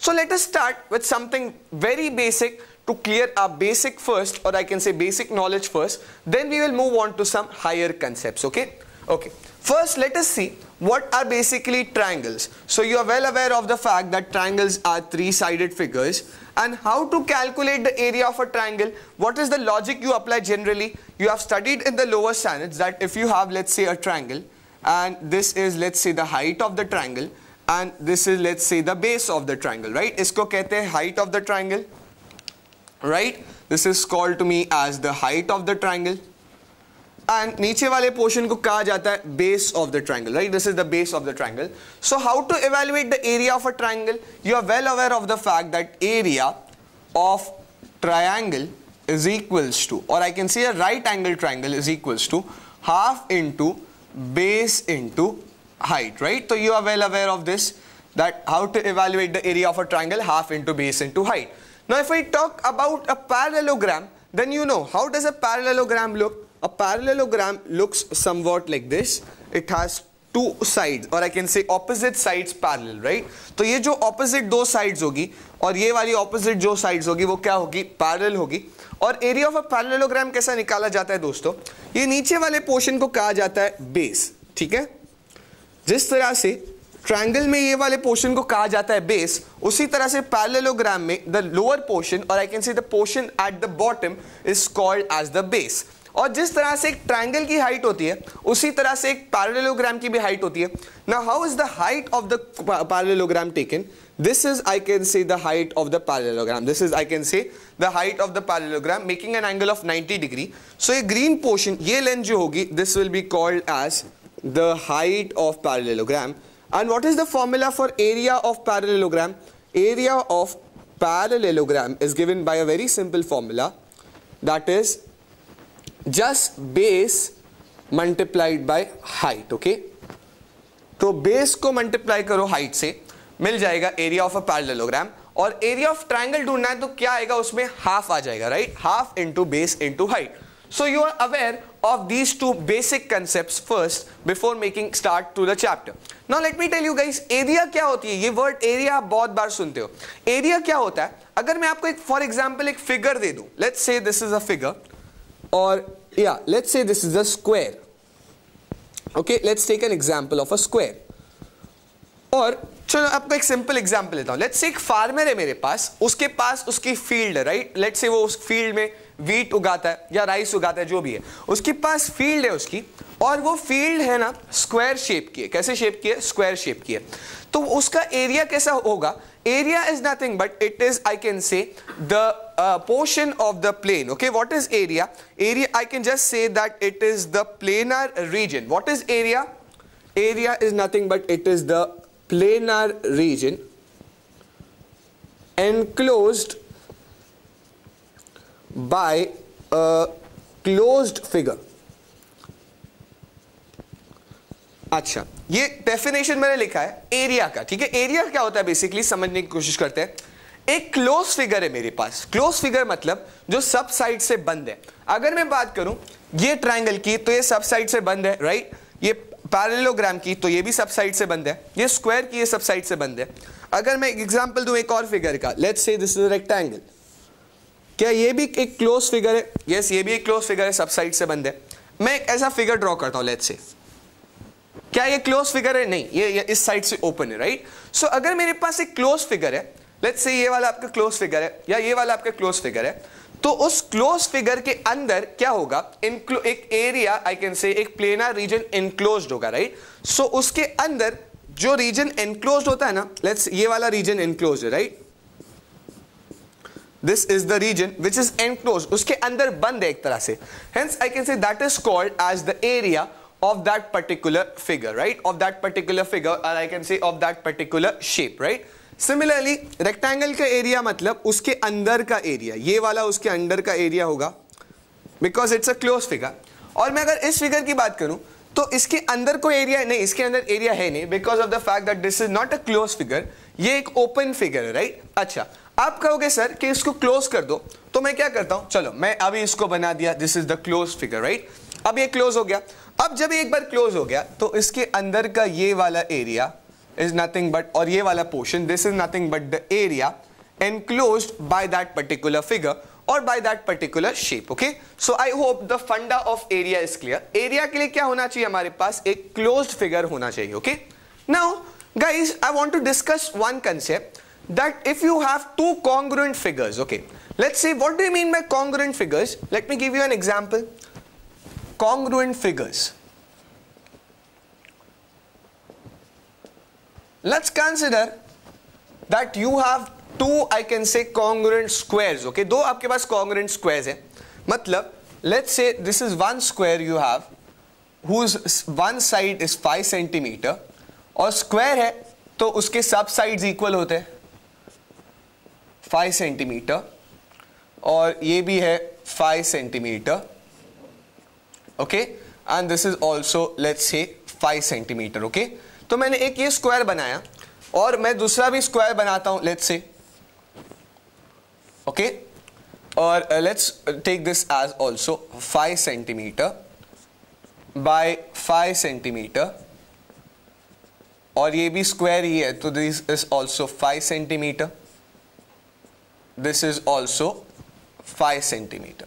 So let us start with something very basic to clear our basic first, or I can say basic knowledge first. Then we will move on to some higher concepts. Okay. First, let us see what are basically triangles. So you are well aware of the fact that triangles are three-sided figures, and how to calculate the area of a triangle. What is the logic you apply generally? You have studied in the lower standards that if you have, let's say, a triangle, and this is, let's say, the height of the triangle, and this is, let's say, the base of the triangle, right? Isko kehte hain height of the triangle, right? This is called to me as the height of the triangle. And नीचे वाले portion को कहा जाता है base of the triangle, right? This is the base of the triangle. So how to evaluate the area of a triangle? You are well aware of the fact that area of triangle is equals to, or I can say a right angle triangle is equals to half into base into height, right? So you are well aware of this, that how to evaluate the area of a triangle, half into base into height. Now if I talk about a parallelogram, then you know how does a parallelogram look? A parallelogram looks somewhat like this. It has two sides, or I can say opposite sides parallel, right? तो ये जो opposite दो sides होगी और ये वाली opposite जो sides होगी वो क्या होगी? Parallel होगी. और area of a parallelogram कैसा निकाला जाता है दोस्तों? ये नीचे वाले portion को कहा जाता है base, ठीक है? जिस तरह से ट्रायंगल में ये वाले पोर्शन को कहा जाता है बेस, उसी तरह से पैरेललोग्राम में द लोअर पोर्शन, और I can say the portion at the bottom is called as the base. और जिस तरह से एक ट्रायंगल की हाइट होती है उसी तरह से एक पैरेललोग्राम की भी हाइट होती है. Now how is the height of the parallelogram taken? This is, I can say, the height of the parallelogram. This is, I can say, the height of the parallelogram, making an angle of 90 degree. So ये green portion, ये length जो होगी, this will be called as the height of parallelogram. And what is the formula for area of parallelogram? Area of parallelogram is given by a very simple formula, that is just base multiplied by height. Okay, तो base को multiply करो height से, मिल जाएगा area of a parallelogram. और area of triangle ढूंढना है तो क्या आएगा उसमें? half आ जाएगा, right? half into base into height. So you are aware of these two basic concepts first before making start to the chapter. Now let me tell you guys, area क्या होती है? ये word area आप बहुत बार सुनते हो. area क्या होता है? अगर मैं आपको एक for example एक figure दे दूं, let's say this is a figure, or yeah, let's say this is a square. Okay, let's take an example of a square. और चलो आपको एक सिंपल एग्जांपल लेता हूं. लेट्स से एक फार्मर है मेरे पास, उसके पास उसकी फील्ड है, राइट? लेट्स से वो उस फील्ड में वीट उगाता है या राइस उगाता है, जो भी है, उसके पास फील्ड है उसकी, और वो फील्ड है ना स्क्वायर शेप की है. कैसे शेप की है? स्क्वायर शेप की है. तो उसका एरिया कैसा होगा? Area is nothing but it is, I can say, the portion of the plane. Okay, what is area? Area, I can just say that it is the planar region. What is area? Area is nothing but it is the planar region enclosed by a closed figure. अच्छा, ये definition मैंने लिखा है area का, ठीक है? Area क्या होता है बेसिकली समझने की कोशिश करते हैं. एक क्लोज फिगर है मेरे पास. क्लोज फिगर मतलब जो सब साइड से बंद है. अगर मैं बात करूं ये ट्रायंगल की तो ये सब साइड से बंद है, राइट? ये पैरेललोग्राम की तो ये भी सब साइड से बंद है. ये स्क्वायर की ये सब साइड से बंद है. अगर मैं एग्जांपल दूं एक और फिगर का, let's say this is a rectangle. क्या ये भी एक क्लोज फिगर है? यस, ये भी एक क्लोज फिगर है, सब साइड से बंद है. मैं एक ऐसा फिगर ड्रॉ करता हूं, लेट्स से. क्या ये क्लोज फिगर है? नहीं, ये इस साइड से ओपन है, राइट? सो अगर मेरे पास एक क्लोज फिगर है, लेट्स से ये वाला आपका क्लोज फिगर है या ये वाला आपका क्लोज फिगर है, तो उस क्लोज फिगर के अंदर क्या होगा? एक एरिया, आई कैन से, एक प्लेनर रीजन एनक्लोज्ड होगा, राइट? सो उसके अंदर जो रीजन एनक्लोज्ड होता है ना, लेट्स ये वाला रीजन एनक्लोज्ड है, right? This is the region which is enclosed, उसके अंदर बंद है एक तरह से. Hence I can say that is called as the area of that particular figure, right? Of that particular figure, or I can say of that particular shape, right? Similarly, rectangle का area मतलब उसके अंदर का area, ये वाला उसके अंदर का एरिया होगा, because it's a closed figure. और मैं अगर इस फिगर की बात करूं तो इसके अंदर कोई एरिया नहीं, इसके अंदर एरिया है नहीं, because of the fact that this is not a closed figure, ये एक ओपन फिगर है, राइट? अच्छा, आप कहोगे सर कि इसको क्लोज कर दो, तो मैं क्या करता हूं? चलो मैं अभी इसको बना दिया, this is the close figure, right? अब ये क्लोज हो गया. अब जब एक बार क्लोज हो गया तो इसके अंदर का ये वाला एरिया is nothing but, और ये वाला portion, this is nothing but the area enclosed by that particular figure or by that particular shape. Okay, so I hope the funda of area is clear. Area के लिए क्या होना चाहिए हमारे पास? एक closed figure होना चाहिए. Okay, now guys, I want to discuss one concept, that if you have two congruent figures, okay, let's say, what do you mean by congruent figures? Let me give you an example. Congruent figures. Let's consider that you have two, I can say, congruent squares. Okay, दो आपके पास congruent squares है. मतलब, let's say this is one square you have, whose one side is 5 centimeter, और square है तो उसके सब sides equal होते हैं 5 centimeter, और ये भी है 5 centimeter. Okay, and this is also, let's say, 5 centimeter. Okay, तो मैंने एक ये स्क्वायर बनाया और मैं दूसरा भी स्क्वायर बनाता हूं, लेट्स से. ओके, और let's take this as also 5 centimetre by 5 centimetre, और ये भी स्क्वायर ही है तो this is also 5 centimetre, this is also 5 centimetre.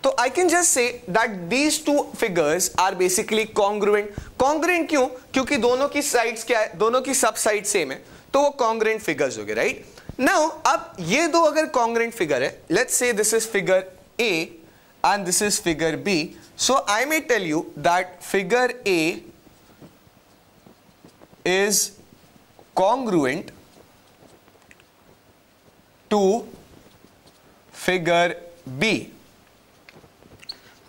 तो I can just say that these two figures are basically congruent. Congruent क्यों? क्योंकि दोनों की sides क्या है? दोनों की सब साइड सेम है, तो वो congruent figures हो गए, right? Now, अब ये दो अगर congruent figure है, let's say this is figure A and this is figure B. So I may tell you that figure A is congruent to figure B.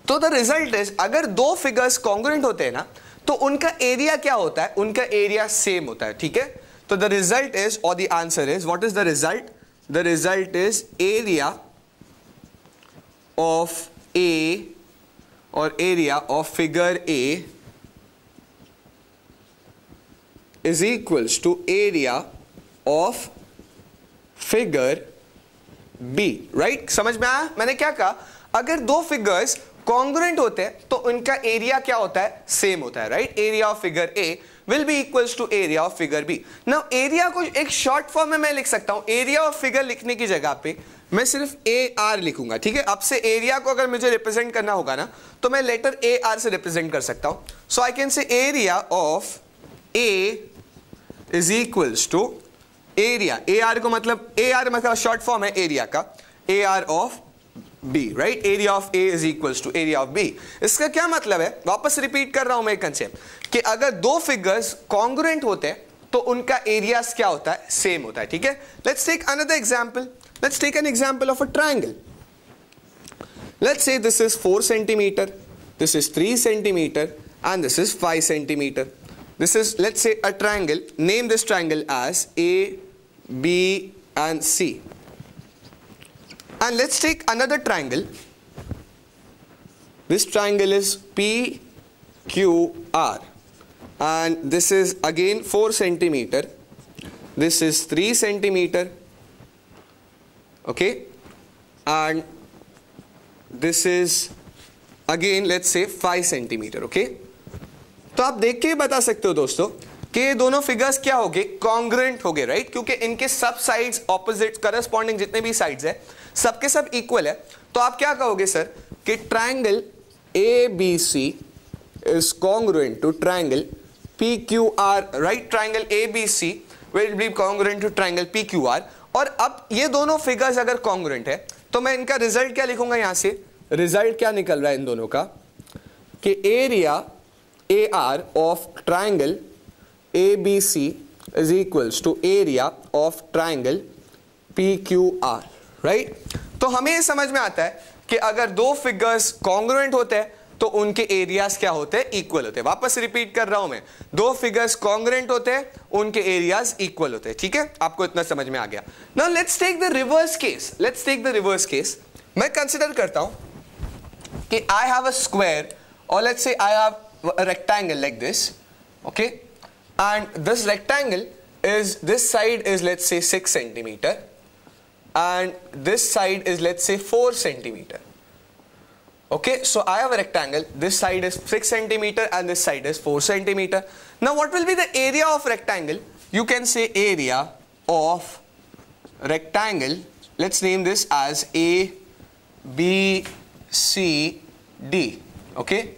तो द रिजल्ट इज, अगर दो figures congruent होते हैं ना, तो उनका area क्या होता है? उनका एरिया सेम होता है. ठीक है, तो द रिजल्ट इज, और the answer is, what is the result? The result is area of A, और area of figure A is equals to area of figure B. Right, समझ में आया मैंने क्या कहा? अगर दो फिगर्स कॉन्ग्रुएंट होते हैं तो उनका एरिया क्या होता है? सेम होता है. Right, area of figure A will be equals to area of figure B. Now area को एक शॉर्ट फॉर्म में मैं लिख सकता हूं. एरिया ऑफ फिगर लिखने की जगह पे मैं सिर्फ ए आर लिखूंगा. ठीक है, अब से एरिया को अगर मुझे रिप्रेजेंट करना होगा ना, तो मैं लेटर ए आर से रिप्रेजेंट कर सकता हूं. So I can say area of A is equals to area, A R को मतलब, ए आर मतलब शॉर्ट फॉर्म है एरिया का, A R of B, right? Area of A is equals to area of B. इसका क्या मतलब है? वापस रिपीट कर रहा हूं मैं कंसेप्ट, कि अगर दो फिगर्स कॉन्ग्रुएंट होते हैं तो उनका एरिया क्या होता है? सेम होता है. ठीक है, let's take another example. Let's take an example of a triangle. Let's say this is 4 centimetre, this is 3 centimetre, and this is 5 centimetre. This is, let's say, a triangle. Name this triangle as A, B and C. And let's take another triangle. This triangle is PQR, and this is again 4 centimeter. This is 3 centimeter. Okay, and this is again, let's say, 5 centimeter. Okay, तो आप देख के बता सकते हो दोस्तों कि ये दोनों फिगर्स क्या हो गए? कॉन्ग्रुएंट हो गए. राइट, क्योंकि इनके सब साइड्स ऑपोजिट, करस्पॉन्डिंग जितने भी साइड्स है सबके सब इक्वल है. तो आप क्या कहोगे सर कि triangle ABC is congruent to triangle PQR. Right, triangle ABC will be congruent to triangle PQR. और अब ये दोनों फिगर्स अगर कॉन्ग्रुएंट है तो मैं इनका रिजल्ट क्या लिखूंगा? यहां से रिजल्ट क्या निकल रहा है इन दोनों का, कि area AR of triangle ABC is equals to area of triangle PQR. Right, तो हमें ये समझ में आता है कि अगर दो फिगर्स कॉन्ग्रुएंट होते हैं तो उनके एरियाज क्या होते हैं? इक्वल होते हैं. वापस रिपीट कर रहा हूं मैं, दो फिगर्स कॉन्ग्रुएंट होते हैं, उनके एरियाज इक्वल होते हैं. ठीक है, आपको इतना समझ में आ गया. Now let's take the reverse case. Let's take the reverse case. मैं कंसिडर करता हूं कि आई हैव अ स्क्वायर, और let's say I have a rectangle like this. Okay, and this rectangle is, this side is, let's say, 6 centimeter, and this side is, let's say, 4 centimeter. Okay, so I have a rectangle. This side is 6 centimeter and this side is 4 centimeter. Now what will be the area of rectangle? You can say area of rectangle, let's name this as A B C D. Okay,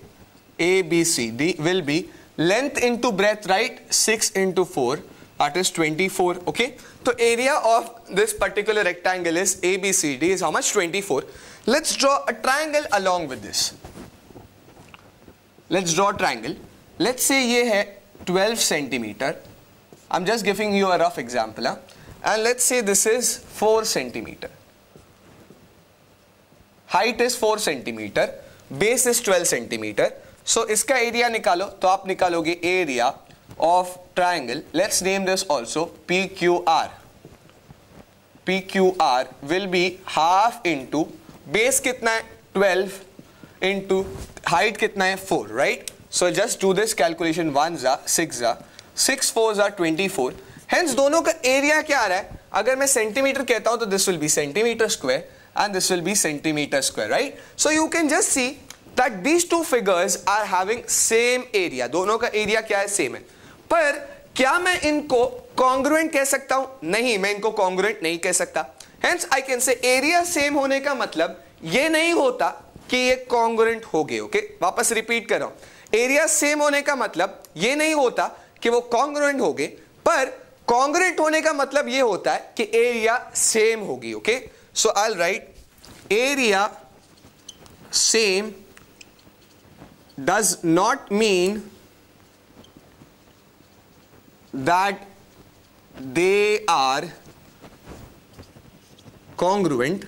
A B C D will be length into breadth, right? 6 into 4, that is 24. Okay, so area of this particular rectangle is ABCD is how much? 24. Let's draw a triangle along with this. Let's draw a triangle. Let's say ये है 12 centimeter. I'm just giving you a rough example, huh? And let's say this is 4 centimeter. Height is 4 centimeter. Base is 12 centimeter. So इसका area निकालो, तो आप निकालोगे area of triangle. Let's name this also PQR. PQR will be half into base कितना है 12 into height कितना है 4, right? So just do this calculation. 1 जा 6 जा 6 4 जा 24. Hence दोनों का area क्या आ रहा है? अगर मैं सेंटीमीटर कहता हूं तो this will be centimeter square and this will be centimeter square, right? So you can just see that these two figures are having same area. दोनों का area क्या है? Same है. पर क्या मैं इनको congruent कह सकता हूं? नहीं, मैं इनको congruent नहीं कह सकता. Hence I can say area same होने का मतलब ये नहीं होता कि ये congruent हो गए. ओके, वापस रिपीट कर रहा हूं. एरिया सेम होने का मतलब ये नहीं होता कि वो congruent हो गए, पर congruent होने का मतलब ये होता है कि एरिया सेम होगी. Okay, so I will write area same does not mean that they are congruent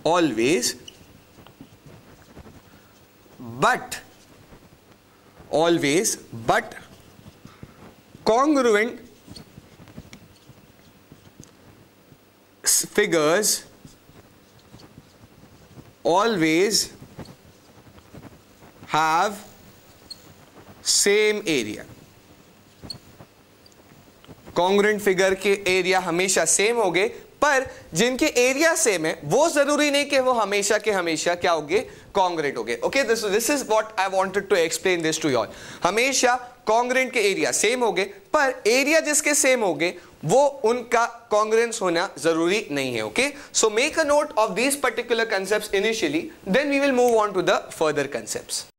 always, but congruent figures always have same area. Congruent figure के एरिया हमेशा सेम होंगे, पर जिनके एरिया सेम है वो जरूरी नहीं कि वो हमेशा के हमेशा क्या होंगे? कॉन्ग्रुएंट होंगे. Okay, this is what I wanted to explain this to you all. हमेशा कॉन्ग्रुएंट के एरिया सेम होंगे, पर एरिया जिसके सेम होंगे वो उनका कॉन्ग्रुएंस होना जरूरी नहीं है. Okay, so make a note of these particular concepts initially, then we will move on to the further concepts.